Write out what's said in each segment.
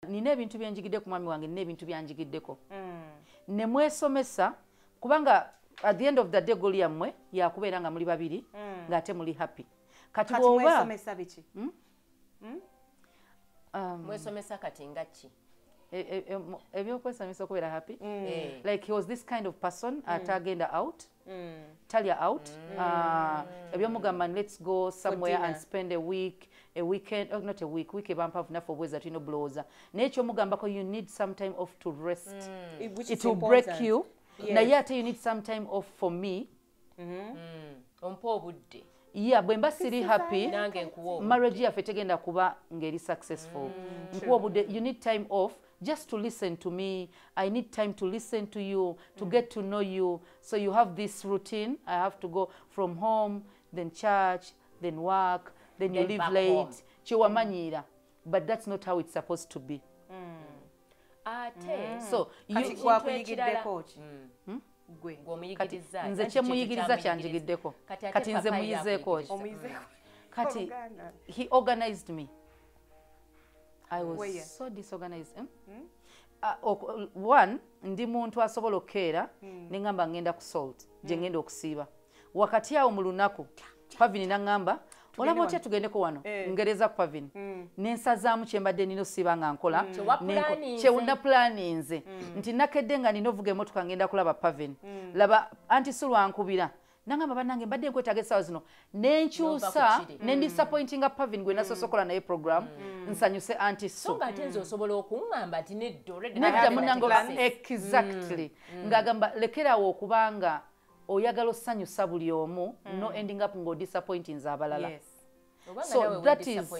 nina ebintu byenjigidde ku mwami wange nina ebintu byanjigiddeko ne mwesomesa kubanga at the end of the day goli yammwe yakubeera nga muli babiri ng'ate muli happy kati mwesomesa biki mwesomesa kati ngaki ebyokwesomesa okubeera happy like he was this kind of person atagenda out talya out ebyomugamba let's go somewhere and spend a weekend not a week ebampavu nafe obweza tulina obulowoza naye ekyomugambako you need some time off to rest it will break you naye ate you need some time off for me ompa obudde yeah bwe mba siri happy marriage yaffe tegenda kuba ngeri successful nkuwa obudde you need time off just to listen to me. I need time to listen to you, to get to know you. So you have this routine. I have to go from home, then church, then work, then you leave late. Chiwamanyira. But that's not how it's supposed to be. So nze kyemuyigiriza kyanjigiddeko kati nze muyizeeko kati he organized me. I was so disorganized. One, ndi muntu asobola okukeera ne ngamba ngenda ku salt gye ngenda okusiiba wakati awo mu lunaku Pavin n'angamba olaba otya tugendeko wano ngereza ku Pavin n'ensazaamu kye mbadde nina osiiba nga nkola kyewunda pulaani nze nti nakedde nga nina ovuga emmotoka ngenda kulaba Pavin laba anti sulwankubira nangamba bannange mbadde nkwetaaga essaawa zino nenkyusa ne disappointinga Pavin gwe nasosokola naye program nsanyuse anti so nga ate nze osobola okuŋŋamba ati nedda munango exactly ng'agamba lekeraawo okubanga oyagala osanyusa buli omu no ending up ng'odisappointinze abalala so that is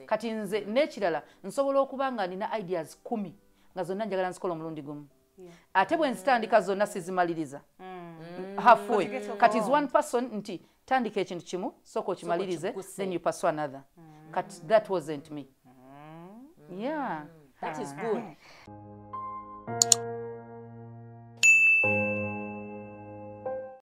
kati nze n'ekirala nsobola okuba nga nina ideas 10 nga zonna njagala nzikola omulundi gumu ate bwe nzitandika zonna sizimaliriza halfway kati is one person nti tandika ekintu kimu soko kimalirize then you pursue another kati that wasn't me yeah that is good